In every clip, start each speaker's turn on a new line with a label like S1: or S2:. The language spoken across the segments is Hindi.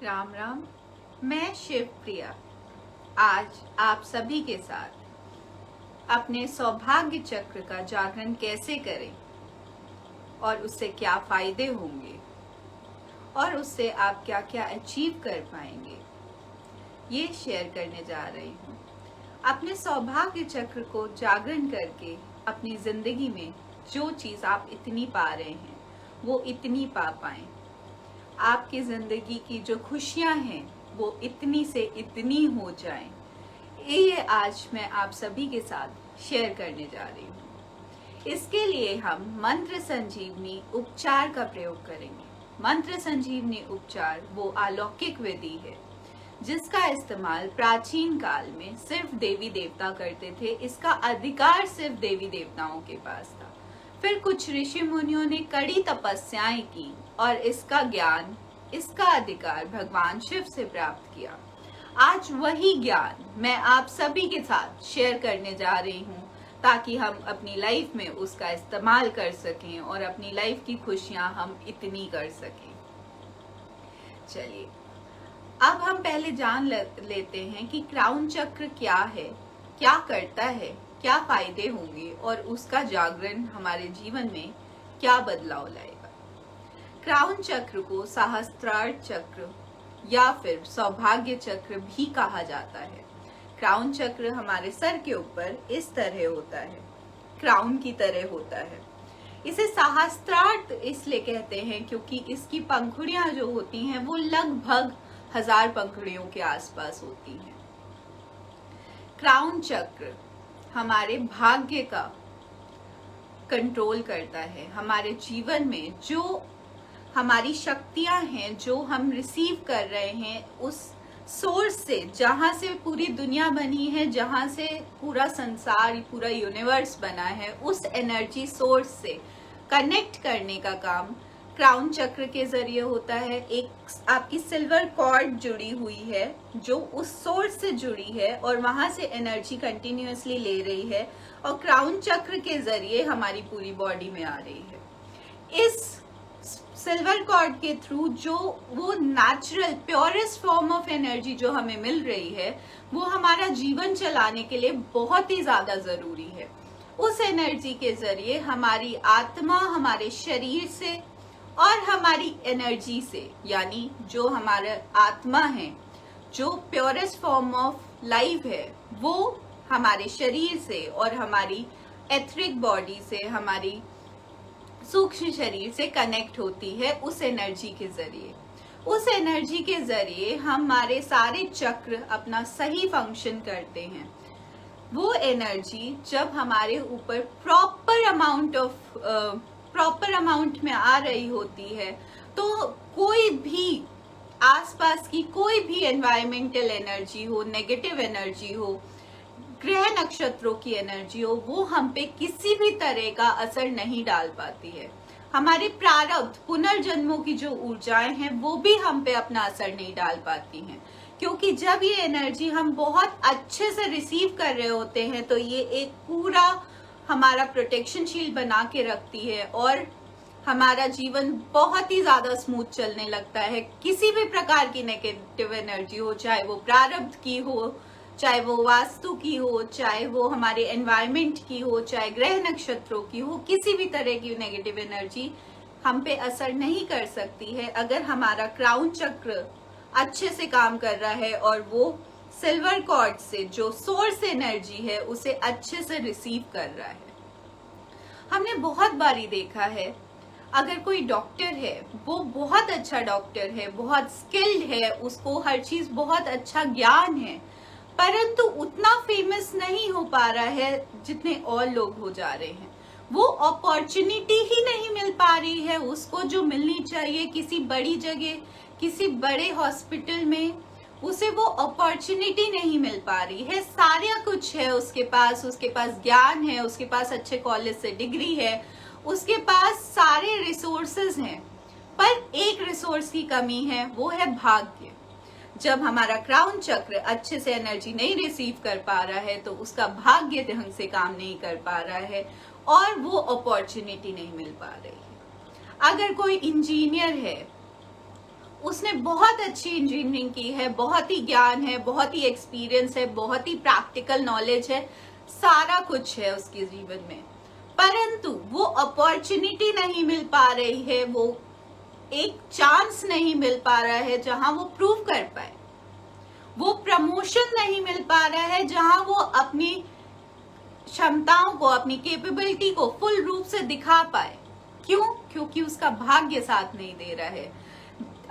S1: राम राम। मैं शिव प्रिया आज आप सभी के साथ अपने सौभाग्य चक्र का जागरण कैसे करें और उससे क्या फायदे होंगे और उससे आप क्या क्या अचीव कर पाएंगे, ये शेयर करने जा रही हूँ। अपने सौभाग्य चक्र को जागरण करके अपनी जिंदगी में जो चीज़ आप इतनी पा रहे हैं वो इतनी पा पाएं। आपकी जिंदगी की जो खुशियां हैं वो इतनी से इतनी हो जाएं। ये आज मैं आप सभी के साथ शेयर करने जा रही हूँ। इसके लिए हम मंत्र संजीवनी उपचार का प्रयोग करेंगे। मंत्र संजीवनी उपचार वो अलौकिक विधि है जिसका इस्तेमाल प्राचीन काल में सिर्फ देवी देवता करते थे। इसका अधिकार सिर्फ देवी देवताओं के पास था। फिर कुछ ऋषि मुनियों ने कड़ी तपस्याएं की और इसका ज्ञान, इसका अधिकार भगवान शिव से प्राप्त किया। आज वही ज्ञान मैं आप सभी के साथ शेयर करने जा रही हूँ ताकि हम अपनी लाइफ में उसका इस्तेमाल कर सकें और अपनी लाइफ की खुशियां हम इतनी कर सकें। चलिए अब हम पहले जान लेते हैं कि क्राउन चक्र क्या है, क्या करता है, क्या फायदे होंगे और उसका जागरण हमारे जीवन में क्या बदलाव लाएगा। क्राउन चक्र को सहस्त्रार चक्र या फिर सौभाग्य चक्र भी कहा जाता है। क्राउन चक्र हमारे सर के ऊपर इस तरह होता है, क्राउन की तरह होता है। इसे सहस्त्रार्थ इसलिए कहते हैं क्योंकि इसकी पंखुड़ियां जो होती हैं वो लगभग 1000 पंखुड़ियों के आसपास होती हैं। क्राउन चक्र हमारे भाग्य का कंट्रोल करता है। हमारे जीवन में जो हमारी शक्तियां हैं, जो हम रिसीव कर रहे हैं उस सोर्स से, जहां से पूरी दुनिया बनी है, जहां से पूरा संसार, पूरा यूनिवर्स बना है, उस एनर्जी सोर्स से कनेक्ट करने का काम क्राउन चक्र के जरिए होता है। एक आपकी सिल्वर कॉर्ड जुड़ी हुई है जो उस सोर्स से जुड़ी है और वहां से एनर्जी कंटिन्यूअसली ले रही है और क्राउन चक्र के जरिए हमारी पूरी बॉडी में आ रही है। इस सिल्वर कॉर्ड के थ्रू जो वो natural purest form of energy जो हमें मिल रही है वो हमारा जीवन चलाने के लिए बहुत ही ज्यादा जरूरी है। उस एनर्जी के जरिए हमारी आत्मा हमारे शरीर से और हमारी एनर्जी से, यानी जो हमारा आत्मा है, जो प्योरेस्ट फॉर्म ऑफ लाइफ है, वो हमारे शरीर से और हमारी एथरिक बॉडी से, हमारी सूक्ष्म शरीर से कनेक्ट होती है उस एनर्जी के जरिए। उस एनर्जी के जरिए हमारे सारे चक्र अपना सही फंक्शन करते हैं। वो एनर्जी जब हमारे ऊपर प्रॉपर अमाउंट में आ रही होती है तो कोई भी आसपास की कोई भी एनवायरमेंटल एनर्जी हो, नेगेटिव एनर्जी हो, ग्रह नक्षत्रों की एनर्जी हो, वो हम पे किसी भी तरह का असर नहीं डाल पाती है। हमारे प्रारब्ध पुनर्जन्मों की जो ऊर्जाएं हैं वो भी हम पे अपना असर नहीं डाल पाती हैं, क्योंकि जब ये एनर्जी हम बहुत अच्छे से रिसीव कर रहे होते हैं तो ये एक पूरा हमारा प्रोटेक्शन शील्ड बना के रखती है और हमारा जीवन बहुत ही ज्यादा स्मूथ चलने लगता है। किसी भी प्रकार की नेगेटिव एनर्जी हो, चाहे वो प्रारब्ध की हो, चाहे वो वास्तु की हो, चाहे वो हमारे एनवायरमेंट की हो, चाहे ग्रह नक्षत्रों की हो, किसी भी तरह की नेगेटिव एनर्जी हम पे असर नहीं कर सकती है अगर हमारा क्राउन चक्र अच्छे से काम कर रहा है और वो सिल्वर कॉर्ड से जो सोर्स एनर्जी है उसे अच्छे से रिसीव कर रहा है। हमने बहुत बारी देखा है, अगर कोई डॉक्टर है वो बहुत अच्छा डॉक्टर है, बहुत स्किल्ड है, उसको हर चीज बहुत अच्छा ज्ञान है, परंतु उतना फेमस नहीं हो पा रहा है जितने और लोग हो जा रहे हैं। वो अपॉर्चुनिटी ही नहीं मिल पा रही है उसको जो मिलनी चाहिए किसी बड़ी जगह, किसी बड़े हॉस्पिटल में, उसे वो अपॉर्चुनिटी नहीं मिल पा रही है। सारा कुछ है उसके पास ज्ञान है, उसके पास अच्छे कॉलेज से डिग्री है, उसके पास सारे रिसोर्सेज हैं, पर एक रिसोर्स की कमी है, वो है भाग्य। जब हमारा क्राउन चक्र अच्छे से एनर्जी नहीं रिसीव कर पा रहा है तो उसका भाग्य ढंग से काम नहीं कर पा रहा है और वो अपॉर्चुनिटी नहीं मिल पा रही है। अगर कोई इंजीनियर है उसने बहुत अच्छी इंजीनियरिंग की है, बहुत ही ज्ञान है, बहुत ही एक्सपीरियंस है, बहुत ही प्रैक्टिकल नॉलेज है, सारा कुछ है उसके जीवन में, परंतु वो अपॉर्चुनिटी नहीं मिल पा रही है, वो एक चांस नहीं मिल पा रहा है जहां वो प्रूव कर पाए, वो प्रमोशन नहीं मिल पा रहा है जहां वो अपनी क्षमताओं को, अपनी कैपेबिलिटी को फुल रूप से दिखा पाए। क्यों? क्योंकि उसका भाग्य साथ नहीं दे रहा है,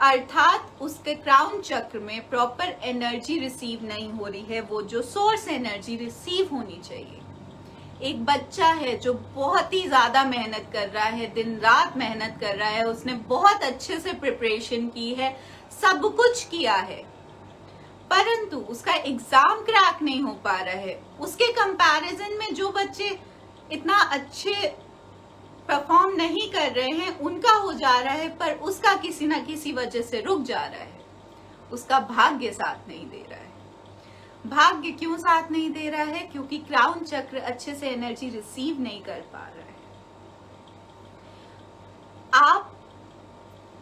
S1: अर्थात उसके क्राउन चक्र में प्रॉपर एनर्जी रिसीव नहीं हो रही है, वो जो सोर्स एनर्जी रिसीव होनी चाहिए। एक बच्चा है जो बहुत ही ज्यादा मेहनत कर रहा है, दिन रात मेहनत कर रहा है, उसने बहुत अच्छे से प्रिपरेशन की है, सब कुछ किया है, परंतु उसका एग्जाम क्रैक नहीं हो पा रहा है। उसके कंपैरिजन में जो बच्चे इतना अच्छे परफॉर्म नहीं कर रहे हैं उनका हो जा रहा है, पर उसका किसी ना किसी वजह से रुक जा रहा है, उसका भाग्य साथ नहीं दे रहा है। भाग्य क्यों साथ नहीं दे रहा है? क्योंकि क्राउन चक्र अच्छे से एनर्जी रिसीव नहीं कर पा रहा है। आप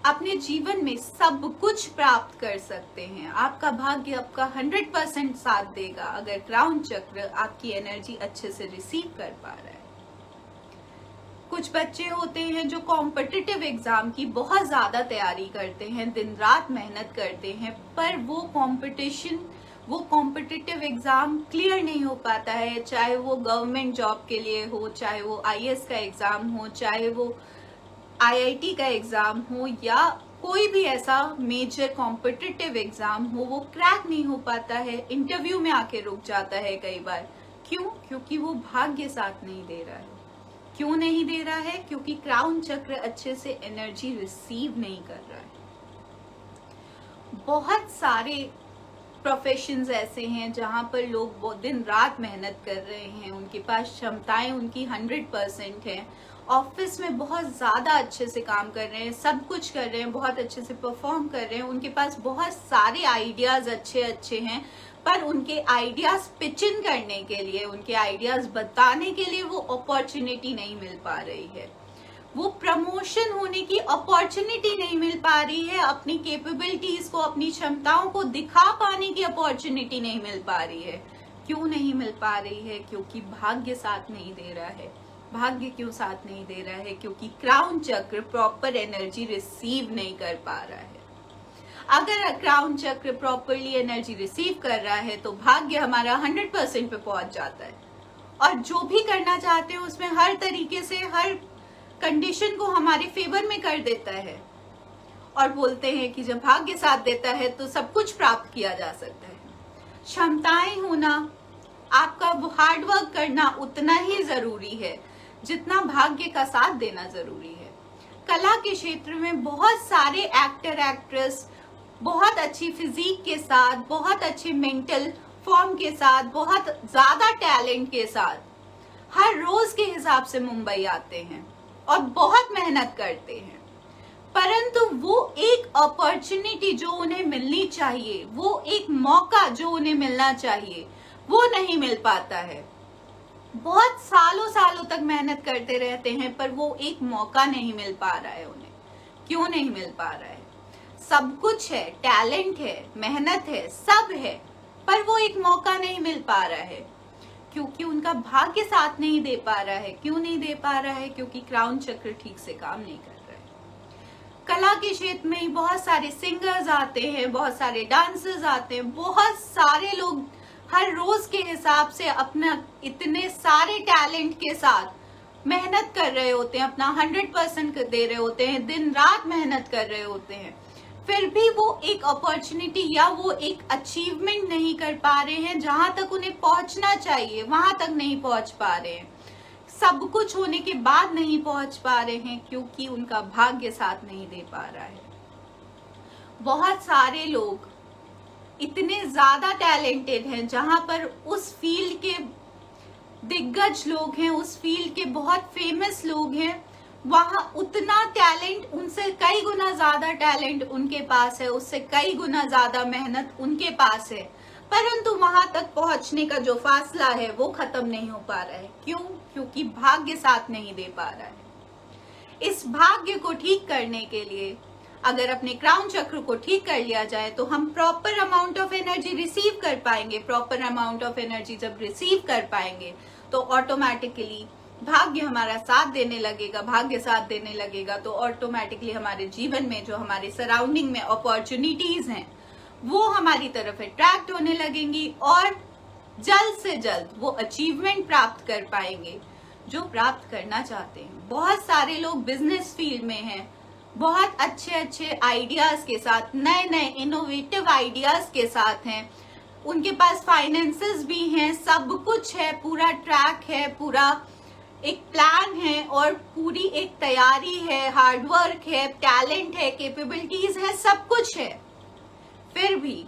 S1: अपने जीवन में सब कुछ प्राप्त कर सकते हैं, आपका भाग्य आपका 100% साथ देगा अगर क्राउन चक्र आपकी एनर्जी अच्छे से रिसीव कर पा रहा है। कुछ बच्चे होते हैं जो कॉम्पिटिटिव एग्जाम की बहुत ज्यादा तैयारी करते हैं, दिन रात मेहनत करते हैं, पर वो कॉम्पिटिटिव एग्जाम क्लियर नहीं हो पाता है, चाहे वो गवर्नमेंट जॉब के लिए हो, चाहे वो आईएएस का एग्जाम हो, चाहे वो आईआईटी का एग्जाम हो, या कोई भी ऐसा मेजर कॉम्पिटिटिव एग्जाम हो, वो क्रैक नहीं हो पाता है, इंटरव्यू में आके रुक जाता है कई बार। क्यों? क्योंकि वो भाग्य साथ नहीं दे रहा है। क्यों नहीं दे रहा है? क्योंकि क्राउन चक्र अच्छे से एनर्जी रिसीव नहीं कर रहा है। बहुत सारे प्रोफेशंस ऐसे हैं जहां पर लोग दिन रात मेहनत कर रहे हैं, उनके पास क्षमताएं उनकी 100% हैं, ऑफिस में बहुत ज्यादा अच्छे से काम कर रहे हैं, सब कुछ कर रहे हैं, बहुत अच्छे से परफॉर्म कर रहे हैं, उनके पास बहुत सारे आइडियाज अच्छे हैं, पर उनके आइडियाज पिच इन करने के लिए, उनके आइडियाज बताने के लिए वो अपॉर्चुनिटी नहीं मिल पा रही है, वो प्रमोशन होने की अपॉर्चुनिटी नहीं मिल पा रही है, अपनी कैपेबिलिटीज को, अपनी क्षमताओं को दिखा पाने की अपॉर्चुनिटी नहीं मिल पा रही है। क्यों नहीं मिल पा रही है? क्योंकि भाग्य साथ नहीं दे रहा है। भाग्य क्यों साथ नहीं दे रहा है? क्योंकि क्राउन चक्र प्रॉपर एनर्जी रिसीव नहीं कर पा रहा है। अगर क्राउन चक्र प्रॉपरली एनर्जी रिसीव कर रहा है तो भाग्य हमारा 100% पे पहुंच जाता है, और जो भी करना चाहते हैं उसमें हर तरीके से, हर कंडीशन को हमारे फेवर में कर देता है, और बोलते हैं कि जब भाग्य साथ देता है तो सब कुछ प्राप्त किया जा सकता है। क्षमताएं होना, आपका हार्डवर्क करना उतना ही जरूरी है जितना भाग्य का साथ देना जरूरी है। कला के क्षेत्र में बहुत सारे एक्टर एक्ट्रेस बहुत अच्छी फिजिक के साथ, बहुत अच्छे मेंटल फॉर्म के साथ, बहुत ज्यादा टैलेंट के साथ हर रोज के हिसाब से मुंबई आते हैं और बहुत मेहनत करते हैं, परंतु वो एक अपॉर्चुनिटी जो उन्हें मिलनी चाहिए, वो एक मौका जो उन्हें मिलना चाहिए, वो नहीं मिल पाता है। बहुत सालों तक मेहनत करते रहते हैं, पर वो एक मौका नहीं मिल पा रहा है उन्हें। क्यों नहीं मिल पा रहा है? सब कुछ है, टैलेंट है, मेहनत है, सब है, पर वो एक मौका नहीं मिल पा रहा है, क्योंकि उनका भाग्य साथ नहीं दे पा रहा है। क्यों नहीं दे पा रहा है? क्योंकि क्राउन चक्र ठीक से काम नहीं कर रहा है। कला के क्षेत्र में बहुत सारे सिंगर्स आते हैं, बहुत सारे डांसर्स आते हैं, बहुत सारे लोग हर रोज के हिसाब से अपना इतने सारे टैलेंट के साथ मेहनत कर रहे होते हैं, अपना 100% दे रहे होते हैं, दिन रात मेहनत कर रहे होते हैं, फिर भी वो एक अपॉर्चुनिटी या वो एक अचीवमेंट नहीं कर पा रहे हैं, जहां तक उन्हें पहुंचना चाहिए वहां तक नहीं पहुंच पा रहे हैं। सब कुछ होने के बाद नहीं पहुंच पा रहे हैं क्योंकि उनका भाग्य साथ नहीं दे पा रहा है। बहुत सारे लोग इतने ज्यादा टैलेंटेड हैं, जहां पर उस फील्ड के दिग्गज लोग हैं, उस फील्ड के बहुत फेमस लोग हैं, वहां उतना टैलेंट, उनसे कई गुना ज्यादा टैलेंट उनके पास है, उससे कई गुना ज्यादा मेहनत उनके पास है, परंतु वहां तक पहुंचने का जो फासला है वो खत्म नहीं हो पा रहा है। क्यों? क्योंकि भाग्य साथ नहीं दे पा रहा है। इस भाग्य को ठीक करने के लिए अगर अपने क्राउन चक्र को ठीक कर लिया जाए तो हम proper amount of energy receive कर पाएंगे। प्रॉपर अमाउंट ऑफ एनर्जी जब रिसीव कर पाएंगे तो ऑटोमेटिकली भाग्य हमारा साथ देने लगेगा। भाग्य साथ देने लगेगा तो ऑटोमेटिकली हमारे जीवन में जो हमारे सराउंडिंग में अपॉर्चुनिटीज हैं वो हमारी तरफ अट्रैक्ट होने लगेंगी और जल्द से जल्द वो अचीवमेंट प्राप्त कर पाएंगे जो प्राप्त करना चाहते हैं। बहुत सारे लोग बिजनेस फील्ड में हैं, बहुत अच्छे अच्छे आइडियाज के साथ, नए नए इनोवेटिव आइडियाज के साथ हैं, उनके पास फाइनेंसेस भी हैं, सब कुछ है, पूरा ट्रैक है, पूरा एक प्लान है और पूरी एक तैयारी है, हार्डवर्क है, टैलेंट है, कैपेबिलिटीज है, सब कुछ है, फिर भी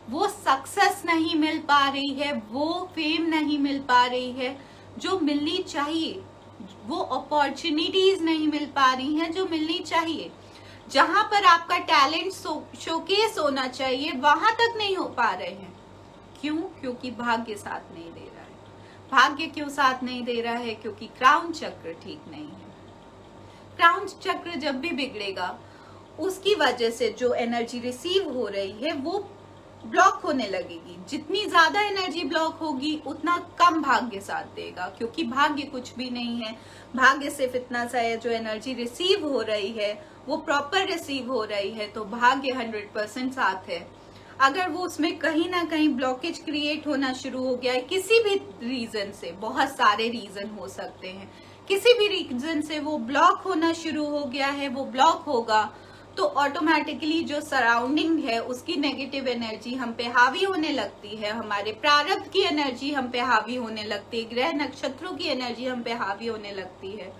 S1: वो सक्सेस नहीं मिल पा रही है, वो फेम नहीं मिल पा रही है जो मिलनी चाहिए, वो अपॉर्चुनिटीज नहीं मिल पा रही हैं जो मिलनी चाहिए। जहां पर आपका टैलेंट शोकेस होना चाहिए वहां तक नहीं हो पा रहे हैं। क्यों? क्योंकि भाग्य साथ नहीं दे रहा है। भाग्य क्यों साथ नहीं दे रहा है? क्योंकि क्राउन चक्र ठीक नहीं है। क्राउन चक्र जब भी बिगड़ेगा उसकी वजह से जो एनर्जी रिसीव हो रही है वो ब्लॉक होने लगेगी। जितनी ज्यादा एनर्जी ब्लॉक होगी उतना कम भाग्य साथ देगा, क्योंकि भाग्य कुछ भी नहीं है। भाग्य सिर्फ इतना सा है, जो एनर्जी रिसीव हो रही है वो प्रॉपर रिसीव हो रही है तो भाग्य 100% साथ है। अगर वो उसमें कहीं ना कहीं ब्लॉकेज क्रिएट होना शुरू हो गया है किसी भी रीजन से, बहुत सारे रीजन हो सकते हैं, किसी भी रीजन से वो ब्लॉक होना शुरू हो गया है, वो ब्लॉक होगा तो ऑटोमेटिकली जो सराउंडिंग है उसकी नेगेटिव एनर्जी हम पे हावी होने लगती है, हमारे प्रारब्ध की एनर्जी हम पे हावी होने लगती है, ग्रह नक्षत्रों की एनर्जी हम पे हावी होने लगती है,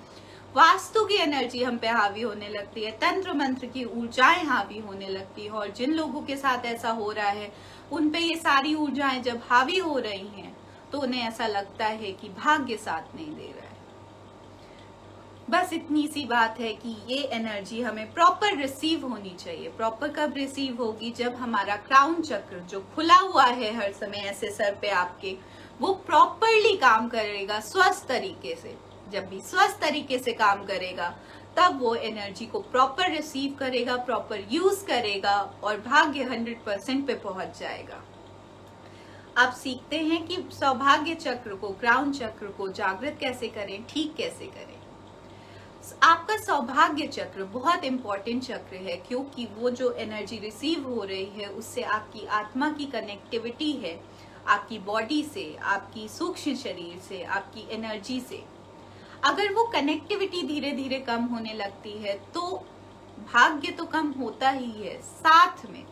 S1: वास्तु की एनर्जी हम पे हावी होने लगती है, तंत्र मंत्र की ऊर्जाएं हावी होने लगती है। और जिन लोगों के साथ ऐसा हो रहा है उन पे ये सारी ऊर्जाएं जब हावी हो रही हैं तो उन्हें ऐसा लगता है कि भाग्य साथ नहीं दे रहा है। बस इतनी सी बात है कि ये एनर्जी हमें प्रॉपर रिसीव होनी चाहिए। प्रॉपर कब रिसीव होगी? जब हमारा क्राउन चक्र जो खुला हुआ है हर समय ऐसे सर पे आपके, वो प्रॉपरली काम करेगा स्वस्थ तरीके से। जब भी स्वस्थ तरीके से काम करेगा तब वो एनर्जी को प्रॉपर रिसीव करेगा, प्रॉपर यूज करेगा और भाग्य 100% पे पहुंच जाएगा। अब सीखते हैं कि सौभाग्य चक्र को, क्राउन चक्र को जागृत कैसे करें, ठीक कैसे करें। आपका सौभाग्य चक्र बहुत इंपॉर्टेंट चक्र है, क्योंकि वो जो एनर्जी रिसीव हो रही है उससे आपकी आत्मा की कनेक्टिविटी है, आपकी बॉडी से, आपकी सूक्ष्म शरीर से, आपकी एनर्जी से। अगर वो कनेक्टिविटी धीरे धीरे कम होने लगती है तो भाग्य तो कम होता ही है, साथ में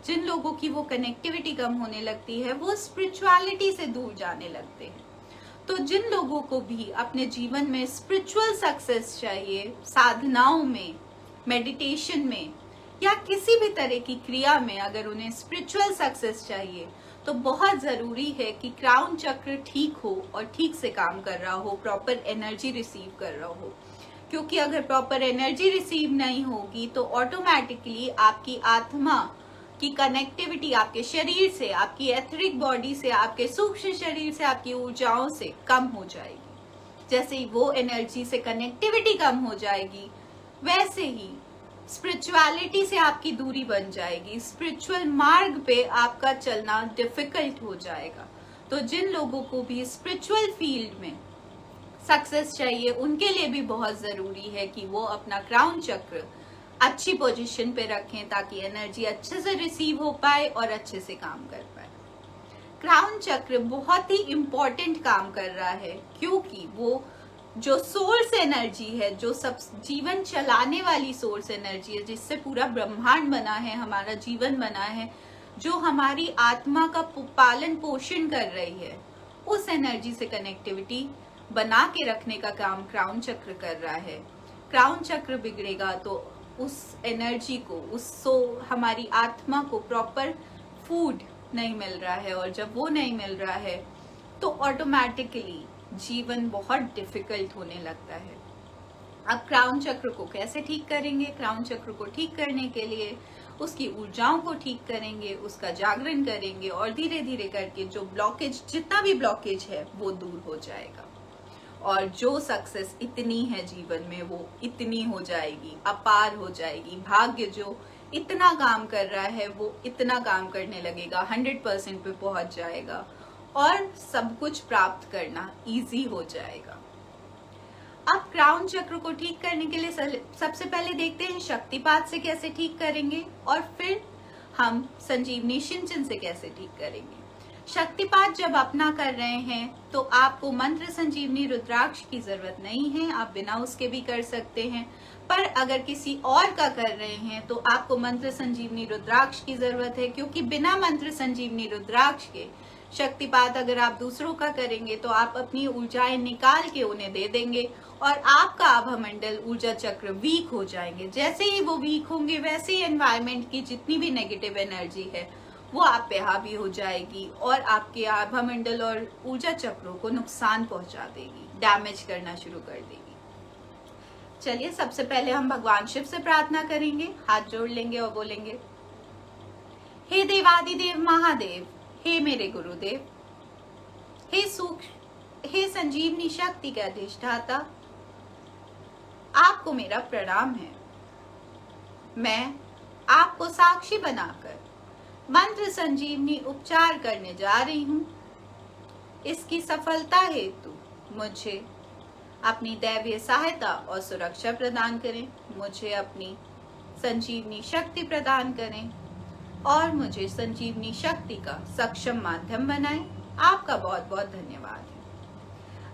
S1: जिन लोगों की वो कनेक्टिविटी कम होने लगती है वो स्पिरिचुअलिटी से दूर जाने लगते हैं। तो जिन लोगों को भी अपने जीवन में स्पिरिचुअल सक्सेस चाहिए, साधनाओं में, मेडिटेशन में या किसी भी तरह की क्रिया में अगर उन्हें स्पिरिचुअल सक्सेस चाहिए तो बहुत जरूरी है कि क्राउन चक्र ठीक हो और ठीक से काम कर रहा हो, प्रॉपर एनर्जी रिसीव कर रहा हो। क्योंकि अगर प्रॉपर एनर्जी रिसीव नहीं होगी तो ऑटोमेटिकली आपकी आत्मा की कनेक्टिविटी आपके शरीर से, आपकी एथरिक बॉडी से, आपके सूक्ष्म शरीर से, आपकी ऊर्जाओं से कम हो जाएगी। जैसे ही वो एनर्जी से कनेक्टिविटी कम हो जाएगी वैसे ही स्पिरिचुअलिटी से आपकी दूरी बन जाएगी, स्पिरिचुअल मार्ग पे आपका चलना डिफिकल्ट हो जाएगा। तो जिन लोगों को भी स्पिरिचुअल फील्ड में सक्सेस चाहिए उनके लिए भी बहुत जरूरी है कि वो अपना क्राउन चक्र अच्छी पोजीशन पे रखें ताकि एनर्जी अच्छे से रिसीव हो पाए और अच्छे से काम कर पाए। क्राउन चक्र बहुत ही इम्पोर्टेंट काम कर रहा है, क्योंकि वो जो सोर्स एनर्जी है, जो सब जीवन चलाने वाली सोर्स एनर्जी है, जिससे पूरा ब्रह्मांड बना है, हमारा जीवन बना है, जो हमारी आत्मा का पालन पोषण कर रही है, उस एनर्जी से कनेक्टिविटी बना के रखने का काम क्राउन चक्र कर रहा है। क्राउन चक्र बिगड़ेगा तो उस एनर्जी को, हमारी आत्मा को प्रॉपर फूड नहीं मिल रहा है, और जब वो नहीं मिल रहा है तो ऑटोमेटिकली जीवन बहुत डिफिकल्ट होने लगता है। अब क्राउन चक्र को कैसे ठीक करेंगे? क्राउन चक्र को ठीक करने के लिए उसकी ऊर्जाओं को ठीक करेंगे, उसका जागरण करेंगे और धीरे धीरे करके जो ब्लॉकेज, जितना भी ब्लॉकेज है वो दूर हो जाएगा। और जो सक्सेस इतनी है जीवन में वो इतनी हो जाएगी, अपार हो जाएगी। भाग्य जो इतना काम कर रहा है वो इतना काम करने लगेगा, 100% पे पहुंच जाएगा और सब कुछ प्राप्त करना इजी हो जाएगा। अब क्राउन चक्र को ठीक करने के लिए सबसे पहले देखते हैं शक्तिपात से कैसे ठीक करेंगे और फिर हम संजीवनी सिंचन से कैसे ठीक करेंगे। शक्तिपात जब अपना कर रहे हैं तो आपको मंत्र संजीवनी रुद्राक्ष की जरूरत नहीं है, आप बिना उसके भी कर सकते हैं। पर अगर किसी और का कर रहे हैं तो आपको मंत्र संजीवनी रुद्राक्ष की जरूरत है, क्योंकि बिना मंत्र संजीवनी रुद्राक्ष के शक्तिपात अगर आप दूसरों का करेंगे तो आप अपनी ऊर्जाएं निकाल के उन्हें दे देंगे और आपका आभा मंडल ऊर्जा चक्र वीक हो जाएंगे। जैसे ही वो वीक होंगे वैसे ही एनवायरमेंट की जितनी भी नेगेटिव एनर्जी है वो आप पे हावी हो जाएगी और आपके आभा मंडल और ऊर्जा चक्रों को नुकसान पहुंचा देगी, डैमेज करना शुरू कर देगी। चलिए सबसे पहले हम भगवान शिव से प्रार्थना करेंगे, हाथ जोड़ लेंगे और बोलेंगे, हे देवादिदेव महादेव, हे मेरे गुरुदेव, हे संजीवनी शक्ति के अधिष्ठाता, आपको मेरा प्रणाम है। मैं आपको साक्षी बनाकर मंत्र संजीवनी उपचार करने जा रही हूँ। इसकी सफलता हेतु मुझे अपनी दैवीय सहायता और सुरक्षा प्रदान करें, मुझे अपनी संजीवनी शक्ति प्रदान करें और मुझे संजीवनी शक्ति का सक्षम माध्यम बनाएं। आपका बहुत बहुत धन्यवाद है।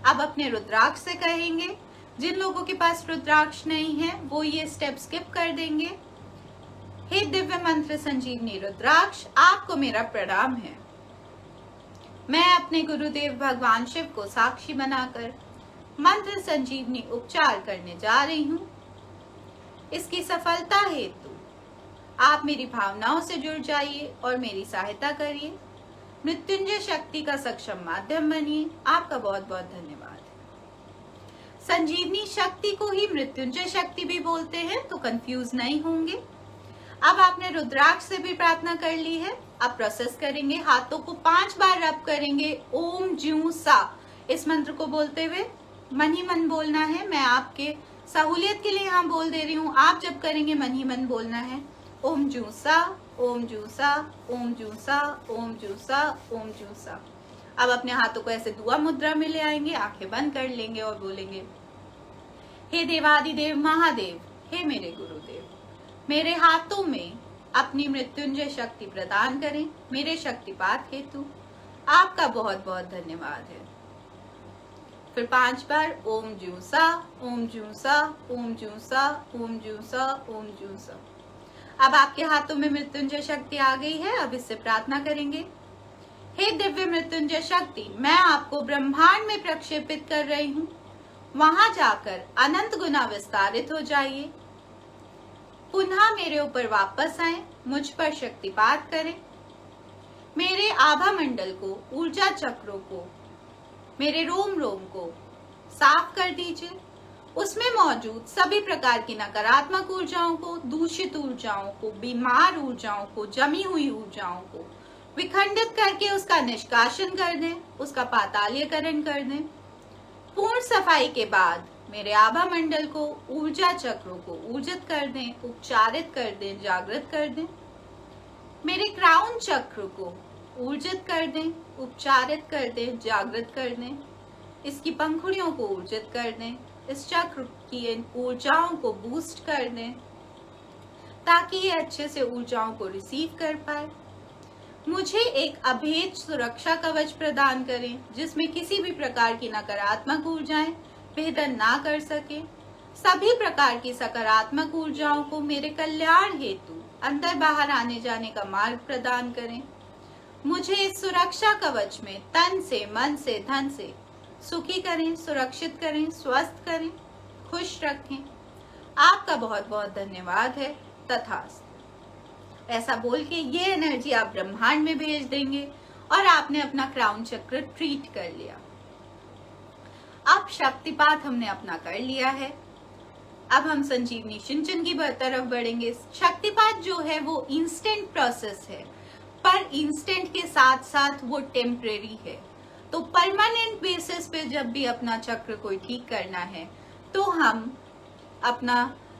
S1: अब अपने रुद्राक्ष से कहेंगे, जिन लोगों के पास रुद्राक्ष नहीं है वो ये स्टेप स्किप कर देंगे। हे दिव्य मंत्र संजीवनी रुद्राक्ष, आपको मेरा प्रणाम है। मैं अपने गुरुदेव भगवान शिव को साक्षी बनाकर मंत्र संजीवनी उपचार करने जा रही हूँ। इसकी सफलता हेतु आप मेरी भावनाओं से जुड़ जाइए और मेरी सहायता करिए, मृत्युंजय शक्ति का सक्षम माध्यम बनिए। आपका बहुत बहुत धन्यवाद। संजीवनी शक्ति को ही मृत्युंजय शक्ति भी बोलते हैं, तो कंफ्यूज नहीं होंगे। अब आपने रुद्राक्ष से भी प्रार्थना कर ली है। अब प्रोसेस करेंगे, हाथों को 5 बार रब करेंगे ओम ज्यू सा, इस मंत्र को बोलते हुए मन ही मन बोलना है। मैं आपके सहूलियत के लिए यहाँ बोल दे रही हूँ, आप जब करेंगे मन ही मन बोलना है। ओम ज्यू सा, ओम ज्यू सा, ओम ज्यू सा, ओम ज्यू सा, ओम ज्यू सा। अब अपने हाथों को ऐसे दुआ मुद्रा में ले आएंगे, आंखें बंद कर लेंगे और बोलेंगे, हे देवादिदेव महादेव, हे मेरे गुरुदेव, मेरे हाथों में अपनी मृत्युंजय शक्ति प्रदान करें। मेरे शक्तिपात हेतु आपका बहुत बहुत धन्यवाद है। फिर 5 बार ओम ज्यू सा, ओम ज्यू सा, ओम ज्यू सा, ओम ज्यू सा, ओम ज्यू सा। अब आपके हाथों में मृत्युंजय शक्ति आ गई है। अब इससे प्रार्थना करेंगे, हे दिव्य मृत्युंजय शक्ति, मैं आपको ब्रह्मांड में प्रक्षेपित कर रही हूँ। वहां जाकर अनंत गुना विस्तारित हो जाइए, पुनः मेरे ऊपर वापस आए, मुझ पर शक्तिपात करें, मेरे आभा मंडल को, ऊर्जा चक्रों को, मेरे रोम रोम को साफ कर दीजिए। उसमें मौजूद सभी प्रकार की नकारात्मक ऊर्जाओं को, दूषित ऊर्जाओं को, बीमार ऊर्जाओं को, जमी हुई ऊर्जाओं को विखंडित करके उसका निष्कासन कर दें, उसका पातालीकरण कर दें। पूर्ण सफाई के बाद मेरे आभा मंडल को, ऊर्जा चक्रों को ऊर्जित कर दें, उपचारित कर दें, जागृत कर दें। मेरे क्राउन चक्र को ऊर्जित कर दें, उपचारित कर दें, जागृत कर दें। इसकी पंखुड़ियों को ऊर्जित कर दें, इस चक्र की ऊर्जाओं को बूस्ट कर दें ताकि ये अच्छे से ऊर्जाओं को रिसीव कर पाए। मुझे एक अभेद सुरक्षा कवच प्रदान करें जिसमें किसी भी प्रकार की नकारात्मक ऊर्जाएं भेदन ना कर सके। सभी प्रकार की सकारात्मक ऊर्जाओं को मेरे कल्याण हेतु अंदर बाहर आने जाने का मार्ग प्रदान करें। मुझे इस सुरक्षा कवच में तन से, मन से, धन से सुखी करें, सुरक्षित करें, स्वस्थ करें, खुश रखें। आपका बहुत बहुत धन्यवाद है। तथास्तु। ऐसा बोल के ये एनर्जी आप ब्रह्मांड में भेज देंगे और आपने अपना क्राउन चक्र ट्रीट कर लिया। अब शक्तिपात हमने अपना कर लिया है। अब हम संजीवनी सिंचन की तरफ बढ़ेंगे। शक्तिपात जो है वो इंस्टेंट प्रोसेस है, पर इंस्टेंट के साथ साथ वो टेम्परेरी है। तो परमानेंट बेसिस पे जब भी अपना चक्र कोई ठीक करना है तो हम अपना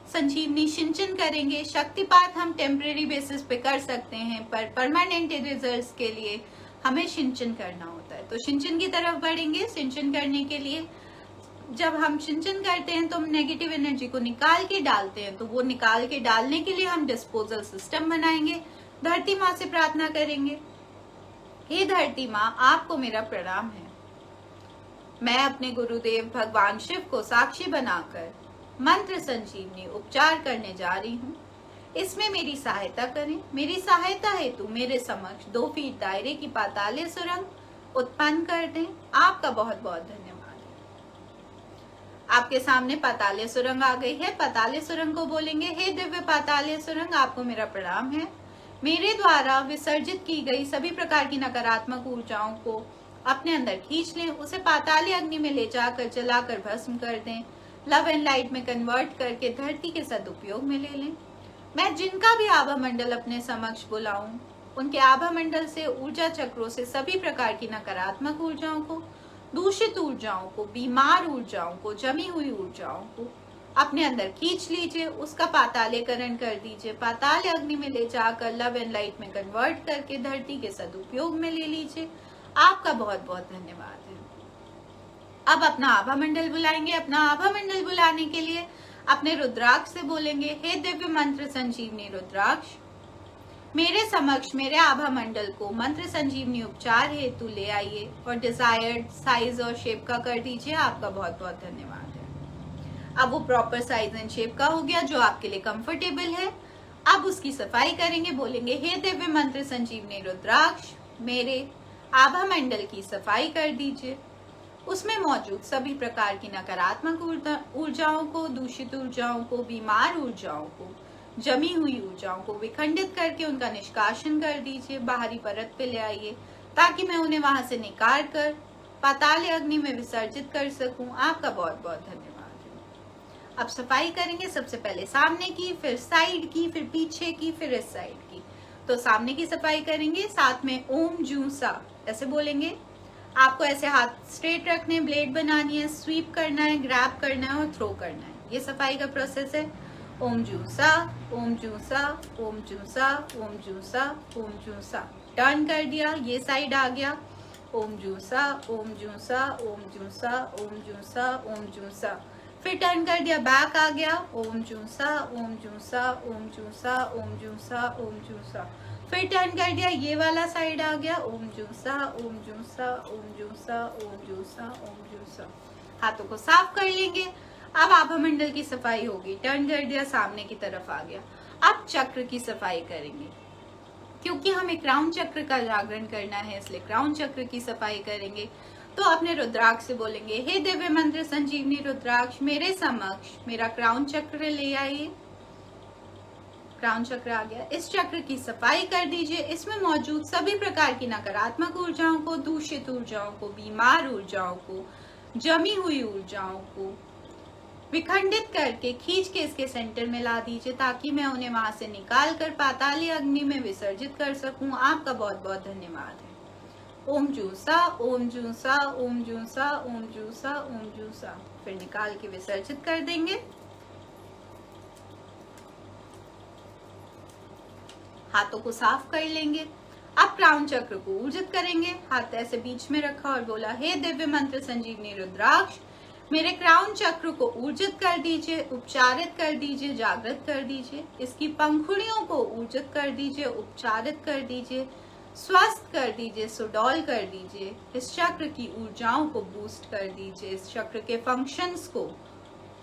S1: संजीवनी सिंचन करेंगे। शक्तिपात हम टेम्परेरी बेसिस पे कर सकते हैं, पर परमानेंट रिजल्ट्स के लिए हमें सिंचन करना होता है। तो सिंचन की तरफ बढ़ेंगे। सिंचन करने के लिए जब हम सिंचन करते हैं तो हम नेगेटिव एनर्जी को निकाल के डालते हैं, तो वो निकाल के डालने के लिए हम डिस्पोजल सिस्टम बनाएंगे। धरती माँ से प्रार्थना करेंगे, हे धरती माँ, आपको मेरा प्रणाम है। मैं अपने गुरुदेव भगवान शिव को साक्षी बनाकर मंत्र संजीवनी उपचार करने जा रही हूँ। इसमें मेरी सहायता करें। मेरी सहायता हेतु मेरे समक्ष 2 फीट दायरे की पातालीय सुरंग उत्पन्न कर दें। आपका बहुत बहुत धन्यवाद है। आपके सामने पातालीय सुरंग आ गई है। पातालीय सुरंग को बोलेंगे, हे दिव्य पातालीय सुरंग, आपको मेरा प्रणाम है। मेरे द्वारा विसर्जित की गई सभी प्रकार की नकारात्मक ऊर्जाओं को अपने अंदर खींच लें, उसे पाताली अग्नि में ले जाकर जलाकर भस्म कर दें, लव एंड लाइट में कन्वर्ट करके धरती के सदुपयोग में ले लें। मैं जिनका भी आभा मंडल अपने समक्ष बुलाऊं, उनके आभा मंडल से, ऊर्जा चक्रों से सभी प्रकार की नकारात्मक ऊर्जाओं को, दूषित ऊर्जाओं को, बीमार ऊर्जाओं को, जमी हुई ऊर्जाओं को अपने अंदर खींच लीजिए, उसका पातालीकरण कर दीजिए। पाताल अग्नि में ले जाकर लव एंड लाइट में कन्वर्ट करके धरती के सदुपयोग में ले लीजिए। आपका बहुत बहुत धन्यवाद है। अब अपना आभा मंडल बुलाएंगे। अपना आभा मंडल बुलाने के लिए अपने रुद्राक्ष से बोलेंगे, हे दिव्य मंत्र संजीवनी रुद्राक्ष, मेरे समक्ष मेरे आभा मंडल को मंत्र संजीवनी उपचार हेतु ले आइए और डिजायर्ड साइज और शेप का कर दीजिए। आपका बहुत बहुत धन्यवाद है। अब वो प्रॉपर साइज एंड शेप का हो गया जो आपके लिए कंफर्टेबल है। अब उसकी सफाई करेंगे। बोलेंगे, हे दिव्य मंत्र संजीवनी रुद्राक्ष, मेरे आभा मंडल की सफाई कर दीजिए। उसमें मौजूद सभी प्रकार की नकारात्मक ऊर्जाओं को, दूषित ऊर्जाओं को, बीमार ऊर्जाओं को, जमी हुई ऊर्जाओं को विखंडित करके उनका निष्कासन कर दीजिए। बाहरी परत पे ले आइए ताकि मैं उन्हें वहां से निकाल कर पाताल अग्नि में विसर्जित कर सकूं। आपका बहुत बहुत धन्यवाद है। अब सफाई करेंगे। सबसे पहले सामने की, फिर साइड की, फिर पीछे की, फिर इस साइड की। तो सामने की सफाई करेंगे। साथ में ओम जू सा ऐसे बोलेंगे। आपको ऐसे हाथ स्ट्रेट रखने, ब्लेड बनानी है, स्वीप करना है, ग्रैब करना है और थ्रो करना है। ये सफाई का प्रोसेस है। ओम जूसा, ओम जूसा, ओम जूसा, ओम जूसा, ओम जूसा। टर्न कर दिया, ये साइड आ गया। ओम जूसा, ओम जूसा, ओम जूसा, ओम जूसा, ओम जूसा। फिर टर्न कर दिया, बैक आ गया। ओम जूसा, ओम जूसा, ओम जूसा, ओम जूसा, ओम जूसा। फिर टर्न कर दिया, ये वाला साइड आ गया। ओम जूसा, ओम जूसा, ओम जूसा, ओम जूसा, ओम जूसा। हाथों को साफ कर लेंगे। अब आभा मंडल की सफाई होगी। टर्न कर दिया, सामने की तरफ आ गया। अब चक्र की सफाई करेंगे। क्योंकि हमें क्राउन चक्र का जागरण करना है, इसलिए क्राउन चक्र की सफाई करेंगे। तो अपने रुद्राक्ष से बोलेंगे, हे दिव्य मंत्र संजीवनी रुद्राक्ष, मेरे समक्ष मेरा क्राउन चक्र ले आइए। क्राउन चक्र आ गया। इस चक्र की सफाई कर दीजिए। इसमें मौजूद सभी प्रकार की नकारात्मक ऊर्जाओं को, दूषित ऊर्जाओं को, बीमार ऊर्जाओं को, जमी हुई ऊर्जाओं को विखंडित करके खींच के इसके सेंटर में ला दीजिए ताकि मैं उन्हें वहां से निकाल कर पाताली अग्नि में विसर्जित कर सकूं। आपका बहुत बहुत धन्यवाद है। ओम जूसा, ओम जूसा, ओम जूसा, ओम जूसा, ओम जूसा। फिर निकाल के विसर्जित कर देंगे। हाथों को साफ कर लेंगे। अब क्राउन चक्र को ऊर्जित करेंगे। हाथ ऐसे बीच में रखा और बोला, हे दिव्य मंत्र संजीवनी रुद्राक्ष, मेरे क्राउन चक्र को ऊर्जित कर दीजिए, उपचारित कर दीजिए, जागृत कर दीजिए। इसकी पंखुड़ियों को ऊर्जित कर दीजिए, उपचारित कर दीजिए, स्वस्थ कर दीजिए, सुडौल कर दीजिए। इस चक्र की ऊर्जाओं को बूस्ट कर दीजिए। इस चक्र के फंक्शंस को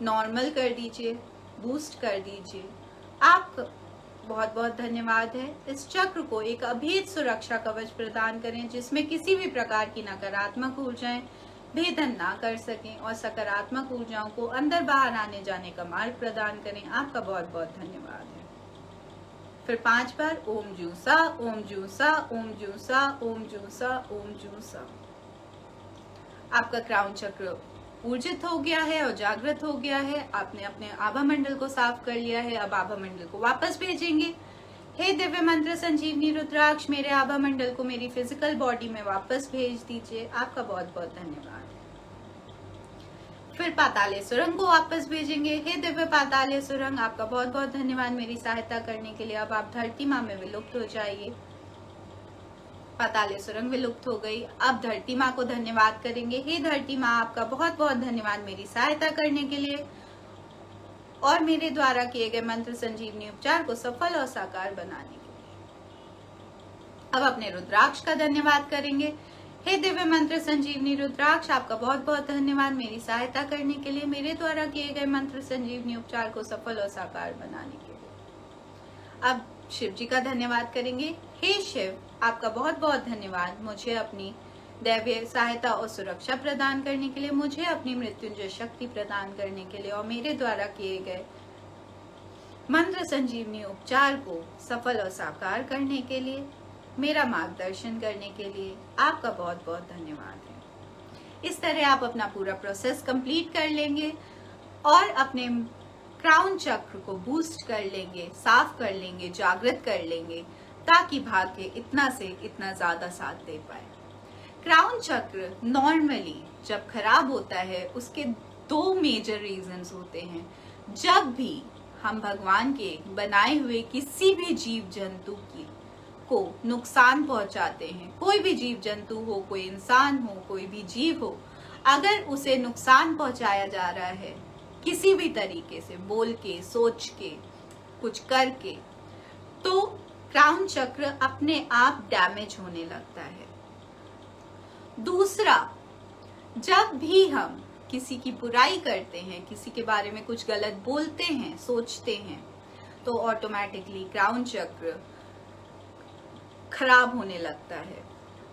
S1: नॉर्मल कर दीजिए, बूस्ट कर दीजिए। आप बहुत बहुत धन्यवाद है। इस चक्र को एक अभेद सुरक्षा कवच प्रदान करें जिसमें किसी भी प्रकार की नकारात्मक ऊर्जाएं भेदन ना कर सकें और सकारात्मक ऊर्जाओं को अंदर बाहर आने जाने का मार्ग प्रदान करें। आपका बहुत बहुत धन्यवाद है। फिर 5 बार ओम जूसा, ओम जूसा, ओम जूसा, ओम जूसा, ओम जूसा। आपका क्राउन चक्र ऊर्जित हो गया है और जागृत हो गया है। आपने अपने आभा मंडल को साफ कर लिया है। अब आभा मंडल को वापस भेजेंगे। हे दिव्य मंत्र संजीवनी रुद्राक्ष, मेरे आभा मंडल को मेरी फिजिकल बॉडी में वापस भेज दीजिए। आपका बहुत बहुत धन्यवाद। फिर पाताले सुरंग को वापस भेजेंगे। हे दिव्य पाताले सुरंग, आपका बहुत बहुत धन्यवाद मेरी सहायता करने के लिए। अब आप धरती माँ में विलुप्त हो जाइए। पाताले सुरंग विलुप्त हो गई। अब धरती माँ को धन्यवाद करेंगे। हे धरती माँ, आपका बहुत बहुत धन्यवाद मेरी सहायता करने के लिए और मेरे द्वारा किए गए मंत्र संजीवनी उपचार को सफल और साकार बनाने के लिए। अब अपने रुद्राक्ष का धन्यवाद करेंगे। हे दिव्य मंत्र संजीवनी रुद्राक्ष, आपका बहुत बहुत धन्यवाद मेरी सहायता करने के लिए, मेरे द्वारा किए गए मंत्र संजीवनी उपचार को सफल और साकार बनाने के लिए। अब शिव जी का धन्यवाद करेंगे। हे शिव, आपका बहुत बहुत धन्यवाद मुझे अपनी दैवीय सहायता और सुरक्षा प्रदान करने के लिए, मुझे अपनी मृत्युंजय शक्ति प्रदान करने के लिए और मेरे द्वारा किए गए मंत्र संजीवनी उपचार को सफल और साकार करने के लिए, मेरा मार्गदर्शन करने के लिए आपका बहुत बहुत धन्यवाद है। इस तरह आप अपना पूरा प्रोसेस कंप्लीट कर लेंगे और अपने क्राउन चक्र को बूस्ट कर लेंगे, साफ कर लेंगे, जागृत कर लेंगे, ताकि भाग्य इतना से इतना ज्यादा साथ दे पाए। क्राउन चक्र नॉर्मली जब खराब होता है उसके दो मेजर रीजंस होते हैं। जब भी हम भगवान के बनाए हुए किसी भी जीव जंतु को नुकसान पहुंचाते हैं, कोई भी जीव जंतु हो, कोई इंसान हो, कोई भी जीव हो, अगर उसे नुकसान पहुंचाया जा रहा है किसी भी तरीके से, बोल के, सोच के, कुछ करके, तो क्राउन चक्र अपने आप डैमेज होने लगता है। दूसरा, जब भी हम किसी की बुराई करते हैं, किसी के बारे में कुछ गलत बोलते हैं, सोचते हैं, तो ऑटोमेटिकली क्राउन चक्र खराब होने लगता है।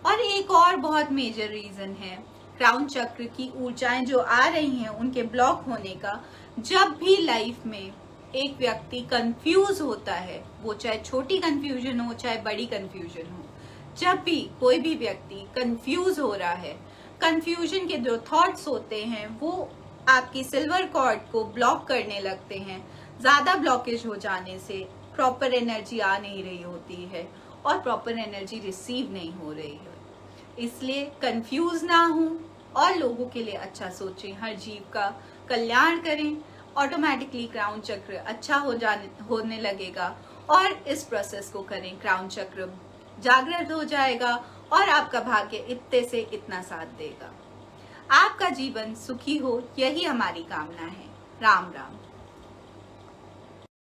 S1: और एक और बहुत मेजर रीजन है क्राउन चक्र की ऊर्जाएं जो आ रही हैं उनके ब्लॉक होने का। जब भी लाइफ में एक व्यक्ति कंफ्यूज होता है, वो चाहे छोटी कंफ्यूजन हो चाहे बड़ी कंफ्यूजन हो, जब भी कोई भी व्यक्ति कंफ्यूज हो रहा है, कंफ्यूजन के जो थॉट्स होते हैं वो आपकी सिल्वर कॉर्ड को ब्लॉक करने लगते हैं। ज्यादा ब्लॉकेज हो जाने से प्रॉपर एनर्जी आ नहीं रही होती है और प्रॉपर एनर्जी रिसीव नहीं हो रही है। इसलिए कंफ्यूज ना हो और लोगों के लिए अच्छा सोचें, हर जीव का कल्याण करें। ऑटोमेटिकली क्राउन चक्र अच्छा होने लगेगा और इस प्रोसेस को करें, क्राउन चक्र जागृत हो जाएगा और आपका भाग्य इतने से इतना साथ देगा। आपका जीवन सुखी हो, यही हमारी कामना है। राम राम।